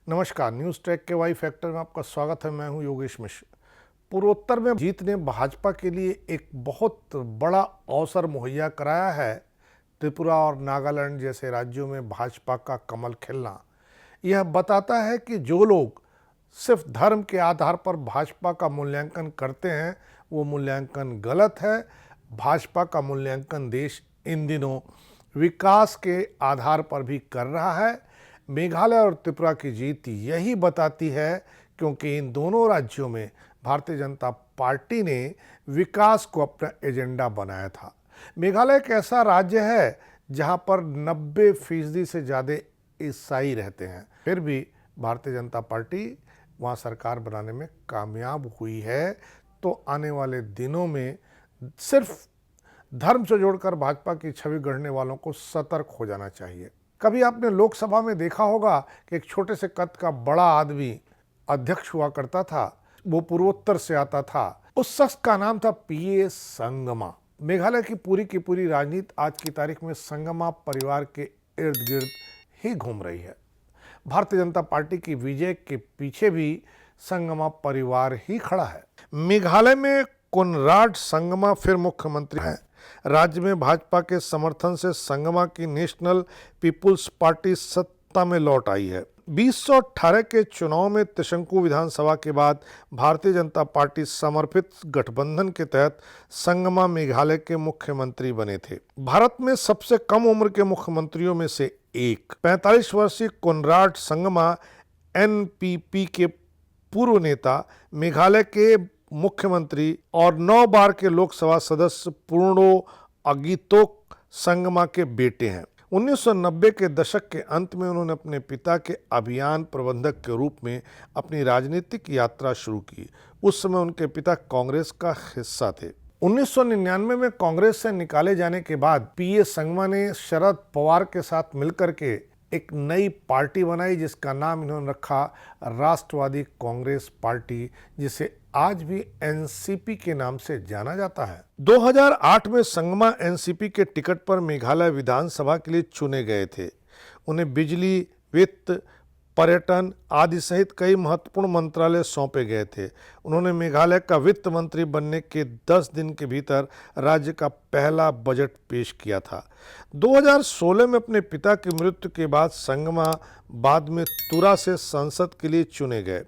नमस्कार, news track के Y factor में आपका स्वागत है। मैं हूं योगेश मिश्र। पूर्वोत्तर में जीत ने भाजपा के लिए एक बहुत बड़ा अवसर मुहैया कराया है। त्रिपुरा और नागालैंड जैसे राज्यों में भाजपा का कमल खिलना यह बताता है कि जो लोग सिर्फ धर्म के आधार पर भाजपा का मूल्यांकन करते हैं वो मूल्यांकन गलत है। भाजपा का मूल्यांकन देश इन दिनों विकास के आधार पर भी कर रहा है। मेघालय और त्रिपुरा की जीत यही बताती है, क्योंकि इन दोनों राज्यों में भारतीय जनता पार्टी ने विकास को अपना एजेंडा बनाया था। मेघालय एक ऐसा राज्य है जहां पर 90% से ज़्यादा ईसाई रहते हैं, फिर भी भारतीय जनता पार्टी वहां सरकार बनाने में कामयाब हुई है। तो आने वाले दिनों में सिर्फ धर्म से जोड़कर भाजपा की छवि गढ़ने वालों को सतर्क हो जाना चाहिए। कभी आपने लोकसभा में देखा होगा कि एक छोटे से कद का बड़ा आदमी अध्यक्ष हुआ करता था, वो पूर्वोत्तर से आता था। उस शख्स का नाम था पीए संगमा। मेघालय की पूरी राजनीति आज की तारीख में संगमा परिवार के इर्द गिर्द ही घूम रही है। भारतीय जनता पार्टी की विजय के पीछे भी संगमा परिवार ही खड़ा है। मेघालय में कोनराड संगमा फिर मुख्यमंत्री हैं। राज्य में भाजपा के समर्थन से संगमा की नेशनल पीपुल्स पार्टी सत्ता में लौट आई है। 2018 के चुनाव में त्रिशंकु विधानसभा के बाद भारतीय जनता पार्टी समर्थित गठबंधन के तहत संगमा मेघालय के मुख्यमंत्री बने थे। भारत में सबसे कम उम्र के मुख्यमंत्रियों में से एक 45 वर्षीय कोनराड संगमा एनपीपी के पूर्व नेता, मेघालय के मुख्यमंत्री और 9 बार के लोकसभा सदस्य पूर्णो अगितोक संगमा के बेटे हैं। 1990 के दशक के अंत में उन्होंने अपने पिता के अभियान प्रबंधक के रूप में अपनी राजनीतिक यात्रा शुरू की। उस समय उनके पिता कांग्रेस का हिस्सा थे। 1999 में कांग्रेस से निकाले जाने के बाद पीए संगमा ने शरद पवार के साथ मिलकर के एक नई पार्टी बनाई, जिसका नाम इन्होंने रखा राष्ट्रवादी कांग्रेस पार्टी, जिसे आज भी एनसीपी के नाम से जाना जाता है। 2008 में संगमा एनसीपी के टिकट पर मेघालय विधानसभा के लिए चुने गए थे। उन्हें बिजली, वित्त, पर्यटन आदि सहित कई महत्वपूर्ण मंत्रालय सौंपे गए थे। उन्होंने मेघालय का वित्त मंत्री बनने के 10 दिन के भीतर राज्य का पहला बजट पेश किया था। 2016 में अपने पिता की मृत्यु के बाद संगमा बाद में तुरा से संसद के लिए चुने गए।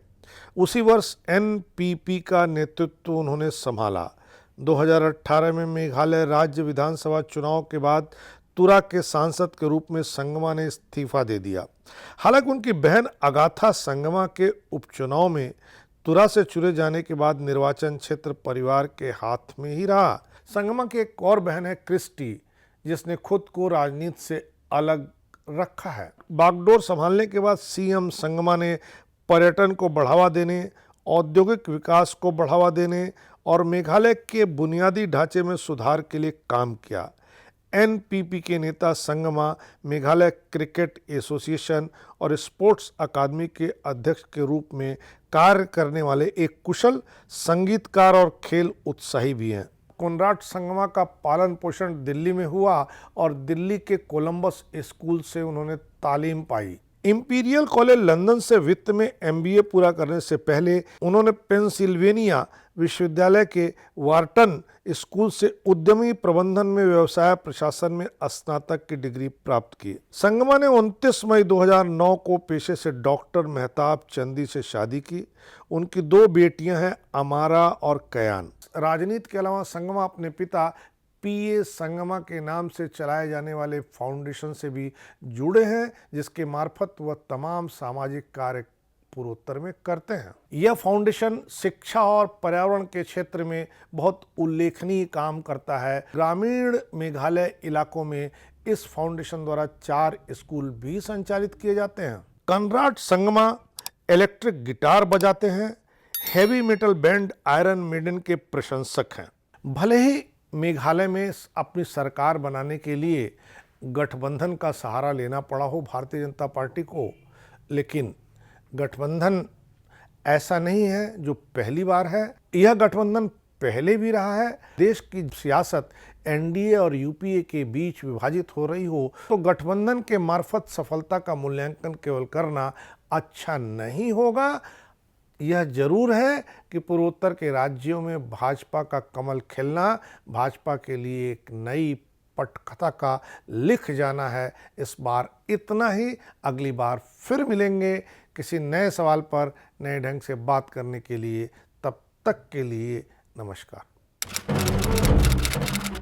उसी वर्ष एनपीपी का नेतृत्व उन्होंने संभाला। 2018 में मेघालय राज्य विधानसभा चुनाव के बाद तुरा के सांसद के रूप में संगमा ने इस्तीफा दे दिया। हालांकि उनकी बहन अगाथा संगमा के उपचुनाव में तुरा से चुने जाने के बाद निर्वाचन क्षेत्र परिवार के हाथ में ही रहा। संगमा की एक और बहन है क्रिस्टी, जिसने खुद को राजनीति से अलग रखा है। बागडोर संभालने के बाद सीएम संगमा ने पर्यटन को बढ़ावा देने, औद्योगिक विकास को बढ़ावा देने और मेघालय के बुनियादी ढांचे में सुधार के लिए काम किया। एनपीपी के नेता संगमा मेघालय क्रिकेट एसोसिएशन और स्पोर्ट्स अकादमी के अध्यक्ष के रूप में कार्य करने वाले एक कुशल संगीतकार और खेल उत्साही भी हैं। कोनराड संगमा का पालन पोषण दिल्ली में हुआ और दिल्ली के कोलंबस स्कूल से उन्होंने तालीम पाई। इंपीरियल कॉलेज लंदन से वित्त में एमबीए पूरा करने से पहले उन्होंने पेंसिल्वेनिया विश्वविद्यालय के वार्टन स्कूल से उद्यमी प्रबंधन में व्यवसाय प्रशासन में स्नातक की डिग्री प्राप्त की। संगमा ने 29 मई 2009 को पेशे से डॉक्टर मेहताब चंदी से शादी की। उनकी 2 बेटियां हैं, अमारा और कयान। राजनीति के अलावा संगमा अपने पिता पीए संगमा के नाम से चलाए जाने वाले फाउंडेशन से भी जुड़े हैं, जिसके मार्फत वह तमाम सामाजिक कार्य पूर्वोत्तर में करते हैं। यह फाउंडेशन शिक्षा और पर्यावरण के क्षेत्र में बहुत उल्लेखनीय काम करता है। ग्रामीण मेघालय इलाकों में इस फाउंडेशन द्वारा 4 स्कूल भी संचालित किए जाते हैं। कोनराड संगमा इलेक्ट्रिक गिटार बजाते हैं, heavy metal band Iron Maiden के प्रशंसक हैं। भले ही मेघालय में अपनी सरकार बनाने के लिए गठबंधन का सहारा लेना पड़ा हो भारतीय जनता पार्टी को, लेकिन गठबंधन ऐसा नहीं है जो पहली बार है। यह गठबंधन पहले भी रहा है। देश की सियासत एनडीए और यूपीए के बीच विभाजित हो रही हो तो गठबंधन के मार्फत सफलता का मूल्यांकन केवल करना अच्छा नहीं होगा। यह जरूर है कि पूर्वोत्तर के राज्यों में भाजपा का कमल खिलना भाजपा के लिए एक नई पटकथा का लिख जाना है। इस बार इतना ही। अगली बार फिर मिलेंगे किसी नए सवाल पर नए ढंग से बात करने के लिए। तब तक के लिए नमस्कार।